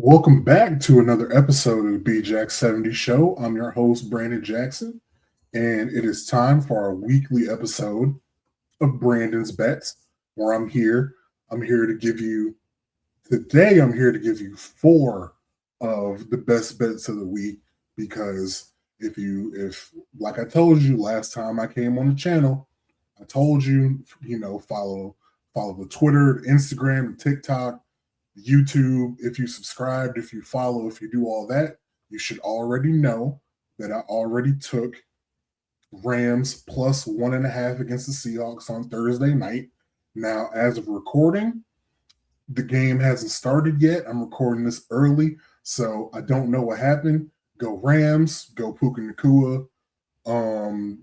Welcome back to another episode of the BJack 70 Show. I'm your host, Brandon Jackson, and it is time for our weekly episode of Brandon's Bets, where I'm here. I'm here to give you four of the best bets of the week because if like I told you last time I came on the channel, I told you, follow the Twitter, the Instagram, the TikTok, YouTube. If you subscribed, if you follow, if you do all that, you should already know that I already took Rams plus 1.5 against the Seahawks on Thursday night. Now, as of recording, the game hasn't started yet. I'm recording this early, so I don't know what happened. Go Rams, go Puka Nacua.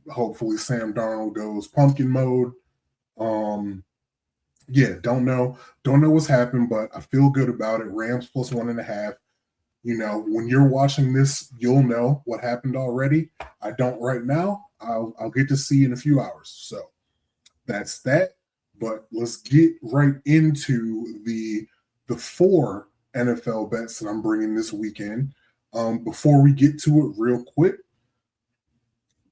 Hopefully Sam Darnold goes pumpkin mode. Don't know what's happened, but I feel good about it. Rams plus 1.5. When you're watching this, you'll know what happened already. I don't right now. I'll get to see in a few hours. So that's that. But let's get right into the four NFL bets that I'm bringing this weekend. Before we get to it, real quick,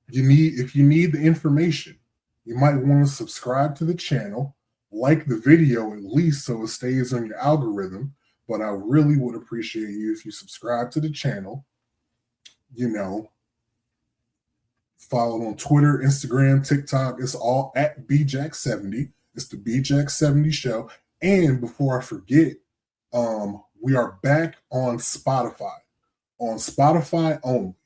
if you need the information, you might want to subscribe to the channel, like the video at least so it stays on your algorithm. But I really would appreciate you if you subscribe to the channel. Follow on Twitter, Instagram, TikTok. It's all at BJack70. It's the BJack70 Show. And before I forget, we are back on Spotify. On Spotify only.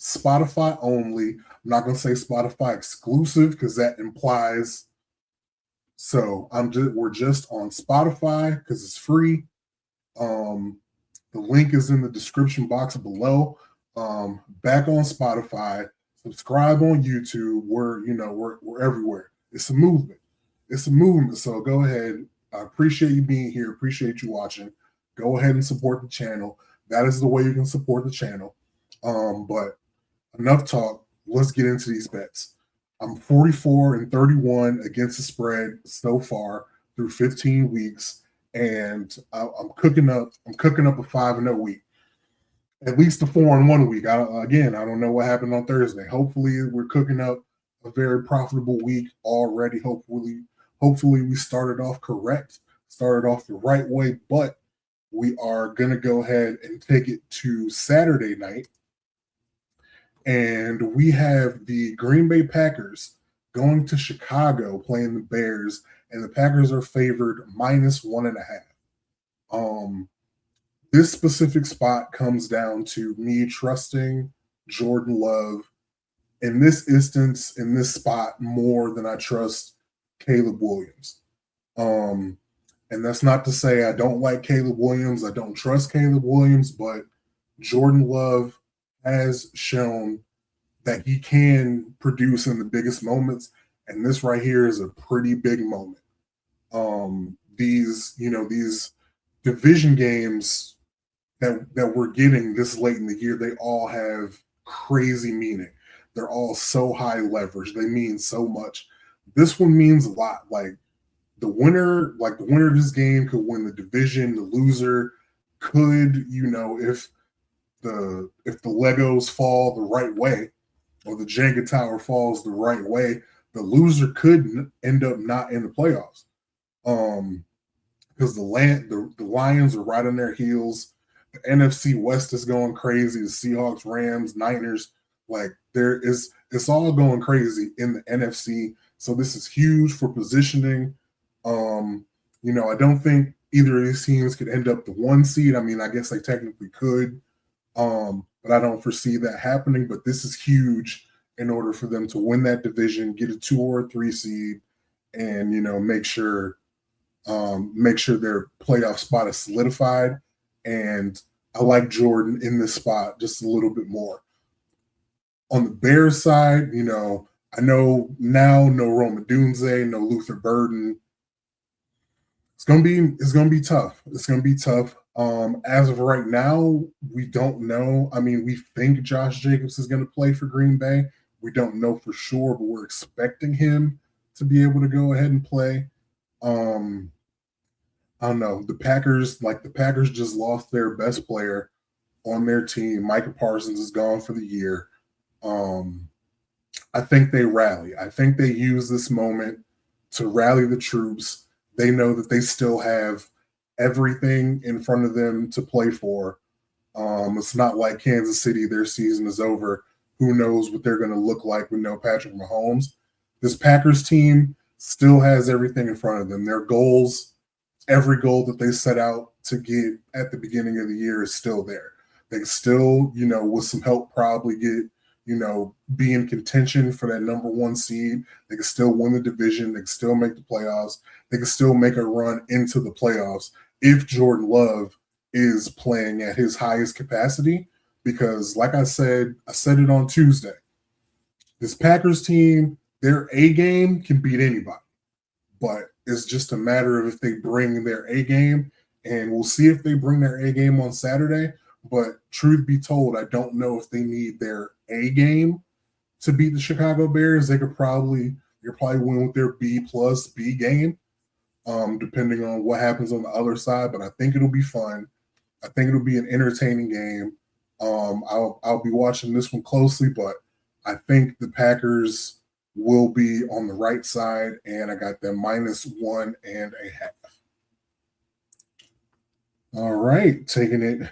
Spotify only. I'm not going to say Spotify exclusive because that implies. So we're just on Spotify because it's free. The link is in the description box below. Back on Spotify. Subscribe on YouTube. We're everywhere. It's a movement. So go ahead. I appreciate you being here. Appreciate you watching. Go ahead and support the channel. That is the way you can support the channel. But enough talk. Let's get into these bets. I'm 44-31 against the spread so far through 15 weeks, and I'm cooking up a 5-0 week. At least a 4-1 week. I don't know what happened on Thursday. Hopefully, we're cooking up a very profitable week already. Hopefully we started off correct, started off the right way, but we are going to go ahead and take it to Saturday night. And we have the Green Bay Packers going to Chicago playing the Bears, and the Packers are favored minus 1.5. This specific spot comes down to me trusting Jordan Love in this instance, in this spot, more than I trust Caleb Williams. And that's not to say I don't like Caleb Williams. I don't trust Caleb Williams, but Jordan Love has shown that he can produce in the biggest moments, and this right here is a pretty big moment. These division games that we're getting this late in the year, they all have crazy meaning. They're all so high leverage. They mean so much. This one means a lot. Like the winner of this game could win the division. The loser could, if the Legos fall the right way, or the Jenga tower falls the right way, the loser could end up not in the playoffs. Because the Lions are right on their heels. The NFC West is going crazy. The Seahawks, Rams, Niners, it's all going crazy in the NFC. So this is huge for positioning. I don't think either of these teams could end up the 1 seed. I mean, I guess they technically could, but I don't foresee that happening. But this is huge in order for them to win that division, get a 2 or a 3 seed, and make sure their playoff spot is solidified. And I like Jordan in this spot just a little bit more. On the Bears side, I know now no Rome Odunze, no Luther Burden. It's gonna be tough. It's gonna be tough. As of right now, we don't know. I mean, we think Josh Jacobs is going to play for Green Bay. We don't know for sure, but we're expecting him to be able to go ahead and play. I don't know. The Packers just lost their best player on their team. Micah Parsons is gone for the year. Um, I think they rally. I think they use this moment to rally the troops. They know that they still have everything in front of them to play for. It's not like Kansas City, their season is over. Who knows what they're going to look like with no Patrick Mahomes? This Packers team still has everything in front of them. Their goals, every goal that they set out to get at the beginning of the year is still there. They still, with some help, probably get, be in contention for that number one seed. They can still win the division. They can still make the playoffs. They can still make a run into the playoffs if Jordan Love is playing at his highest capacity. Because, like I said it on Tuesday. This Packers team, their A game can beat anybody, but it's just a matter of if they bring their A game, and we'll see if they bring their A game on Saturday. But truth be told, I don't know if they need their A game to beat the Chicago Bears. They'll probably win with their B+B game, depending on what happens on the other side. But I think it'll be fun. I think it'll be an entertaining game. I'll be watching this one closely, but I think the Packers will be on the right side, and I got them -1.5. All right, taking it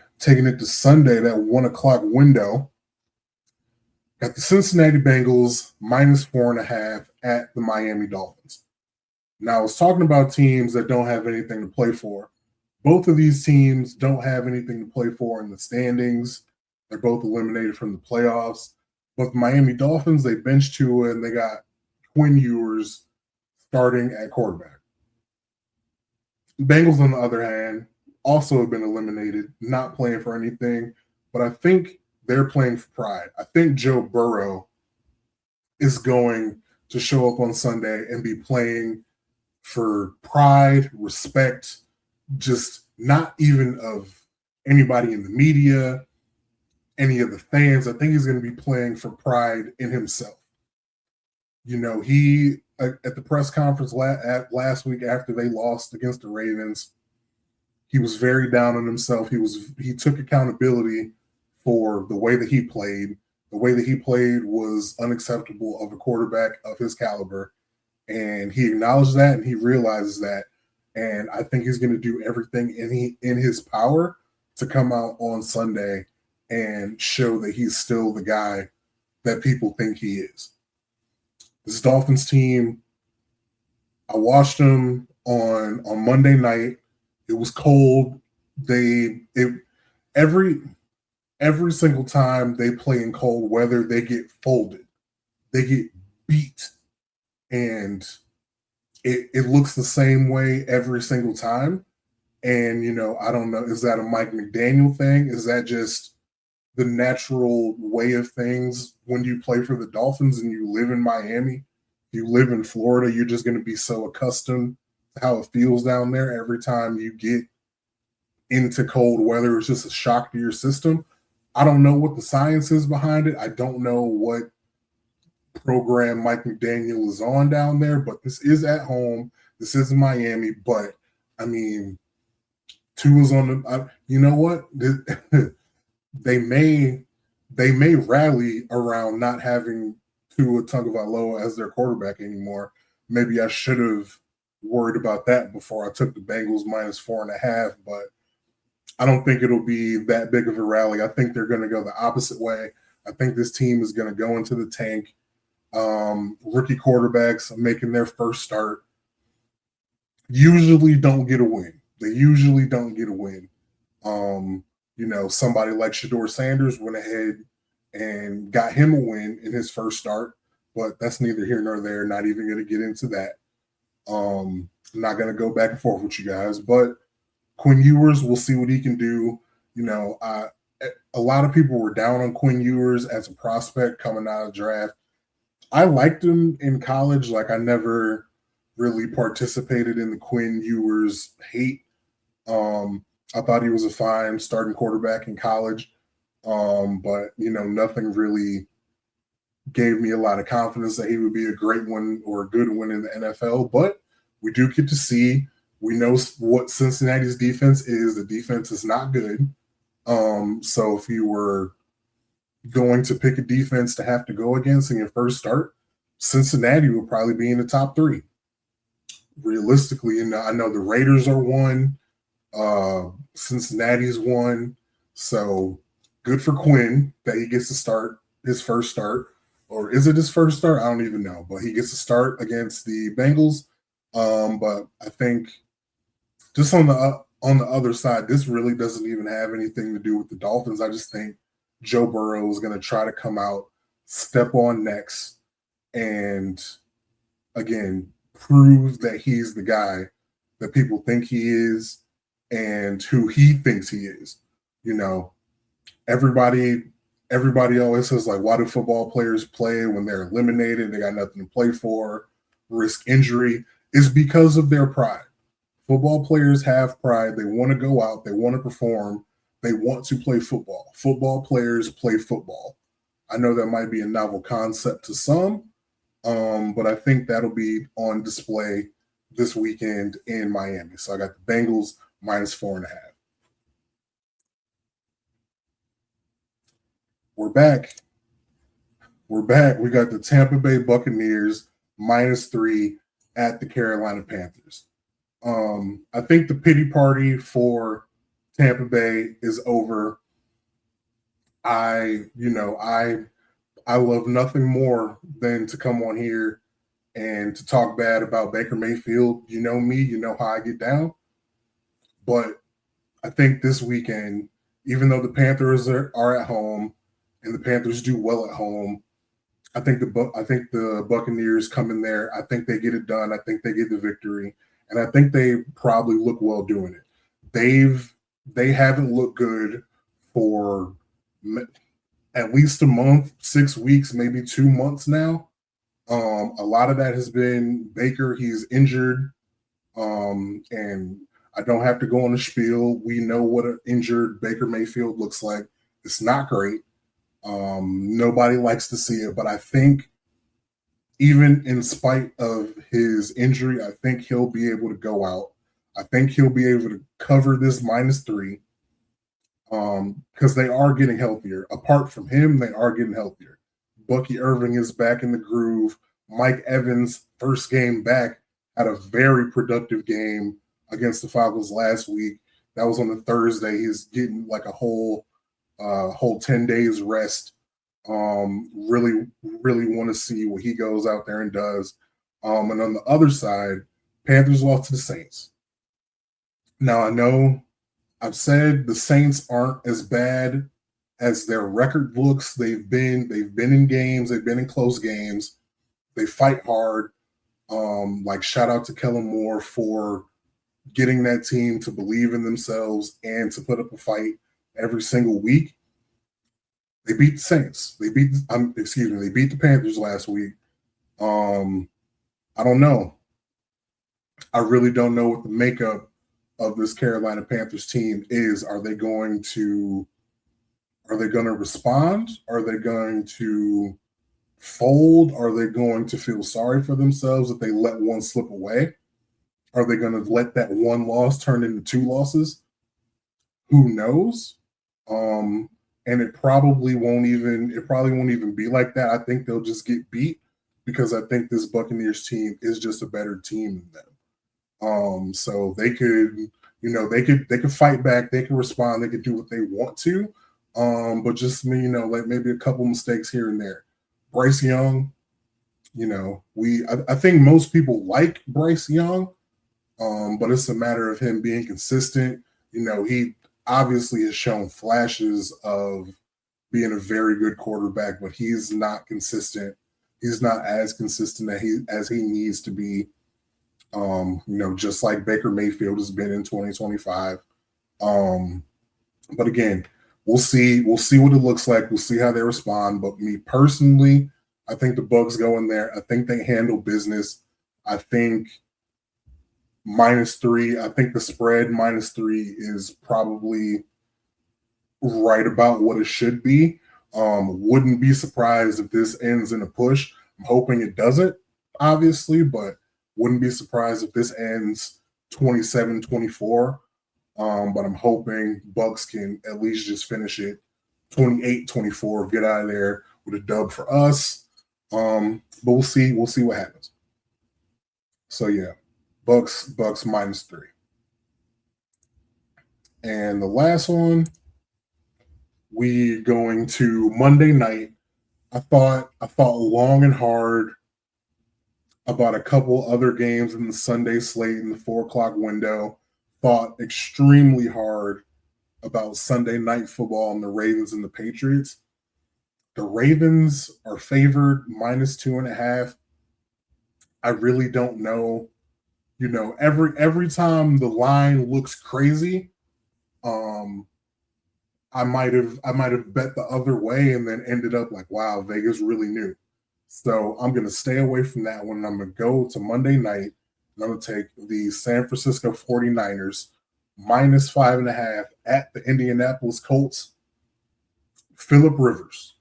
to Sunday, that 1:00 window. Got the Cincinnati Bengals -4.5 at the Miami Dolphins. Now, I was talking about teams that don't have anything to play for. Both of these teams don't have anything to play for in the standings. They're both eliminated from the playoffs. But the Miami Dolphins, they benched Tua, and they got Quinn Ewers starting at quarterback. Bengals, on the other hand, also have been eliminated, not playing for anything. But I think they're playing for pride. I think Joe Burrow is going to show up on Sunday and be playing for pride, respect, just not even of anybody in the media, any of the fans. I think he's going to be playing for pride in himself. He at the press conference last week after they lost against the Ravens, he was very down on himself. He took accountability for the way that he played. The way that he played was unacceptable of a quarterback of his caliber, and he acknowledged that and he realizes that. And I think he's going to do everything in his power to come out on Sunday and show that he's still the guy that people think he is. This Dolphins team, I watched them on Monday night. It was cold. Every single time they play in cold weather, they get folded. They get beat. And it looks the same way every single time. And, I don't know, is that a Mike McDaniel thing? Is that just the natural way of things when you play for the Dolphins and you live in Miami? You live in Florida, you're just going to be so accustomed to how it feels down there. Every time you get into cold weather, it's just a shock to your system. I don't know what the science is behind it. I don't know what program Mike McDaniel is on down there, but this is at home. This is in Miami, but I mean, Tua's on the. You know what? They may rally around not having Tua Tagovailoa as their quarterback anymore. Maybe I should have worried about that before I took the Bengals -4.5, but I don't think it'll be that big of a rally. I think they're going to go the opposite way. I think this team is going to go into the tank. Rookie quarterbacks making their first start usually don't get a win. They usually don't get a win. Somebody like Shedeur Sanders went ahead and got him a win in his first start, but that's neither here nor there. Not even going to get into that. I'm not going to go back and forth with you guys, but Quinn Ewers, we'll see what he can do. A lot of people were down on Quinn Ewers as a prospect coming out of draft. I liked him in college. Like, I never really participated in the Quinn Ewers hate. I thought he was a fine starting quarterback in college. But nothing really gave me a lot of confidence that he would be a great one or a good one in the NFL. But we do get to see We know what Cincinnati's defense is. The defense is not good. So if you were going to pick a defense to have to go against in your first start, Cincinnati would probably be in the top three. Realistically, I know the Raiders are one, Cincinnati's one. So good for Quinn that he gets to start his first start. Or is it his first start? I don't even know. But he gets to start against the Bengals. But I think just on the other side, this really doesn't even have anything to do with the Dolphins. I just think Joe Burrow is going to try to come out, step on necks, and again, prove that he's the guy that people think he is and who he thinks he is. Everybody always says, like, why do football players play when they're eliminated? They got nothing to play for, risk injury. It's because of their pride. Football players have pride. They want to go out. They want to perform. They want to play football. Football players play football. I know that might be a novel concept to some, but I think that'll be on display this weekend in Miami. So I got the Bengals -4.5. We're back. We got the Tampa Bay Buccaneers -3 at the Carolina Panthers. I think the pity party for Tampa Bay is over. I love nothing more than to come on here and to talk bad about Baker Mayfield. You know me, you know how I get down. But I think this weekend, even though the Panthers are at home and the Panthers do well at home, I think the Buccaneers come in there. I think they get it done. I think they get the victory. And I think they probably look well doing it. They haven't looked good for at least a month, 6 weeks, maybe 2 months now. A lot of that has been Baker. He's injured. And I don't have to go on the spiel. We know what an injured Baker Mayfield looks like. It's not great. Nobody likes to see it, but I think even in spite of his injury, I think he'll be able to go out. I think he'll be able to cover this -3 because they are getting healthier. Apart from him, they are getting healthier. Bucky Irving is back in the groove. Mike Evans, first game back, had a very productive game against the Falcons last week. That was on the Thursday. He's getting like a whole 10 days rest. Really want to see what he goes out there and does. And on the other side, Panthers lost to the Saints. Now, I know I've said the Saints aren't as bad as their record looks. They've been in games. They've been in close games. They fight hard. Shout out to Kellen Moore for getting that team to believe in themselves and to put up a fight every single week. They beat the Saints. They beat the Panthers last week. I don't know. I really don't know what the makeup of this Carolina Panthers team is. Are they going to respond? Are they going to fold? Are they going to feel sorry for themselves if they let one slip away? Are they going to let that one loss turn into 2 losses? Who knows? And it probably won't even be like that. I think they'll just get beat because I think this Buccaneers team is just a better team than them. So they could fight back, they can respond, they could do what they want to. But just like maybe a couple mistakes here and there. Bryce Young, I think most people like Bryce Young, but it's a matter of him being consistent. He obviously has shown flashes of being a very good quarterback, but he's not consistent. He's not as consistent as he needs to be. Just like Baker Mayfield has been in 2025. But again, we'll see what it looks like. We'll see how they respond. But me personally, I think the Bucs go in there. I think they handle business. I think -3. I think the spread -3 is probably right about what it should be. Wouldn't be surprised if this ends in a push. I'm hoping it doesn't, obviously, but wouldn't be surprised if this ends 27-24. But I'm hoping Bucks can at least just finish it 28-24, get out of there with a dub for us. But we'll see what happens. So yeah, Bucks -3. And the last one, we going to Monday night. I thought long and hard about a couple other games in the Sunday slate in the 4 o'clock window. Thought extremely hard about Sunday night football and the Ravens and the Patriots. The Ravens are favored -2.5. I really don't know. You know, every time the line looks crazy, I might have bet the other way and then ended up like, wow, Vegas really knew. So I'm gonna stay away from that one. I'm gonna go to Monday night and I'm gonna take the San Francisco 49ers -5.5 at the Indianapolis Colts. Philip Rivers.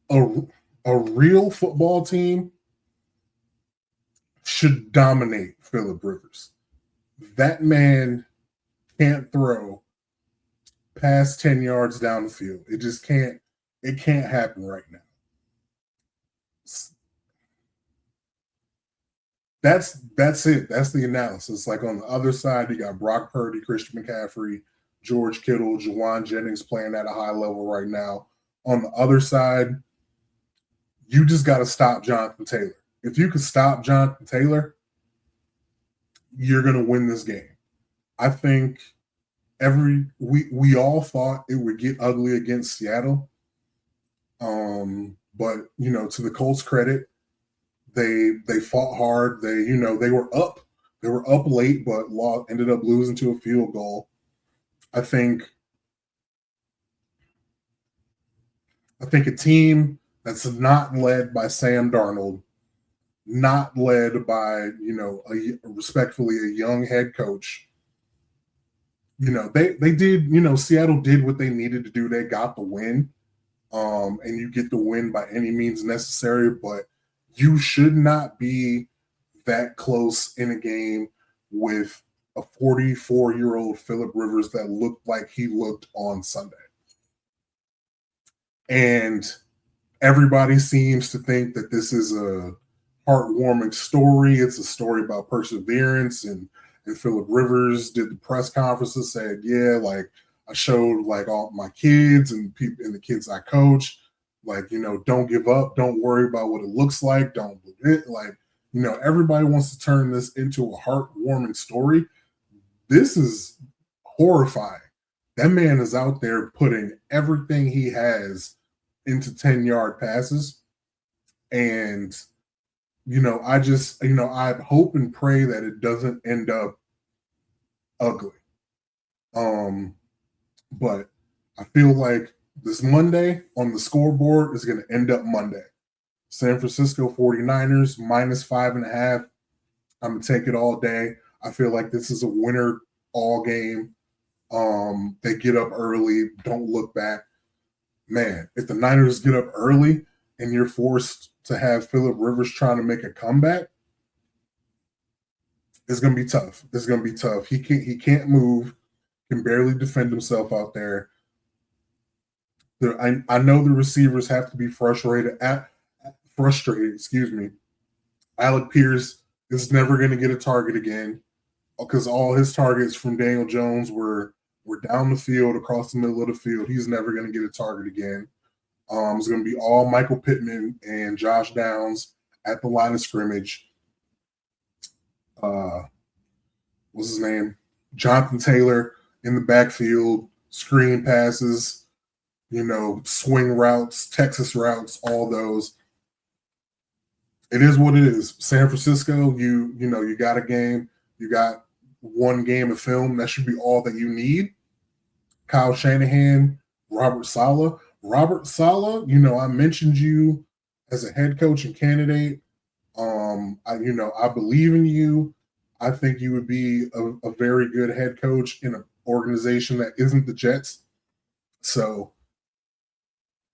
A real football team should dominate Philip Rivers. That man can't throw past 10 yards down the field. It just can't happen right now. That's it. That's the analysis. Like on the other side, you got Brock Purdy, Christian McCaffrey, George Kittle, Juwan Jennings playing at a high level right now. On the other side, you just got to stop Jonathan Taylor. If you could stop Jonathan Taylor, you're going to win this game. I think we all thought it would get ugly against Seattle. But you know, to the Colts' credit, they fought hard. They were up late, but ended up losing to a field goal. I think a team that's not led by Sam Darnold, not led by, respectfully, a young head coach. They did, Seattle did what they needed to do. They got the win. And you get the win by any means necessary, but you should not be that close in a game with a 44-year-old Philip Rivers that looked like he looked on Sunday. And everybody seems to think that this is a heartwarming story. It's a story about perseverance, and Philip Rivers did the press conference and said, yeah, like I showed like all my kids and people and the kids I coach, like, don't give up. Don't worry about what it looks like. Don't do it. Like, everybody wants to turn this into a heartwarming story. This is horrifying. That man is out there putting everything he has into 10-yard passes. And, I hope and pray that it doesn't end up ugly. But I feel like this Monday on the scoreboard is going to end up Monday. San Francisco 49ers -5.5. I'm going to take it all day. I feel like this is a winner all game. They get up early. Don't look back. Man, if the Niners get up early and you're forced to have Philip Rivers trying to make a comeback, it's going to be tough. It's going to be tough. He can't move. Can barely defend himself out there. I know the receivers have to be frustrated. Excuse me. Alec Pierce is never going to get a target again because all his targets from Daniel Jones were down the field, across the middle of the field. He's never going to get a target again. It's going to be all Michael Pittman and Josh Downs at the line of scrimmage. What's his name? Jonathan Taylor in the backfield, screen passes, swing routes, Texas routes, all those. It is what it is. San Francisco, you got a game. You got one game of film. That should be all that you need. Kyle Shanahan, Robert Saleh. Robert Saleh, I mentioned you as a head coach and candidate. I believe in you. I think you would be a very good head coach in an organization that isn't the Jets. So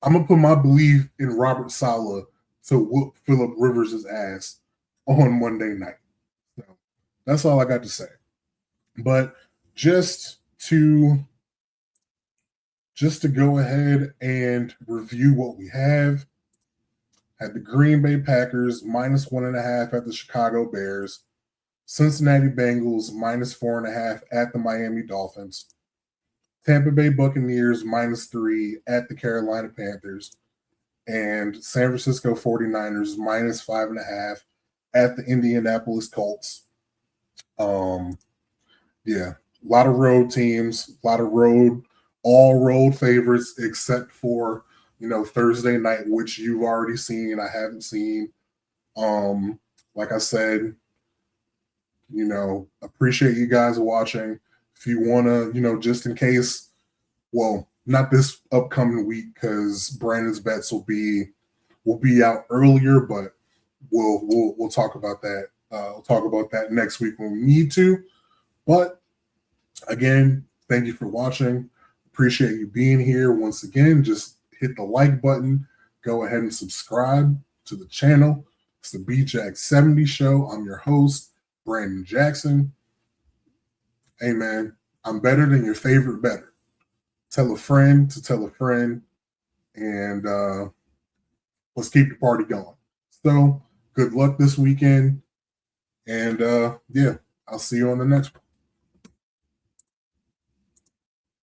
I'm going to put my belief in Robert Saleh to whoop Philip Rivers' ass on Monday night. So that's all I got to say. But just to go ahead and review what we have. Had the Green Bay Packers minus 1.5 at the Chicago Bears, Cincinnati Bengals minus 4.5 at the Miami Dolphins, Tampa Bay Buccaneers minus 3 at the Carolina Panthers, and San Francisco 49ers minus 5.5 at the Indianapolis Colts. Yeah, a lot of road teams, a lot of all road favorites, except for Thursday night, which you've already seen. I haven't seen. Like I said, appreciate you guys watching. If you want to, just in case, well, not this upcoming week because Brandon's bets will be out earlier, but we'll talk about that. We'll talk about that next week when we need to. But again, thank you for watching. Appreciate you being here. Once again, just hit the like button. Go ahead and subscribe to the channel. It's the BJack70 Show. I'm your host, Brandon Jackson. Hey, man, I'm better than your favorite better. Tell a friend to tell a friend, and let's keep the party going. So, good luck this weekend, and yeah, I'll see you on the next one.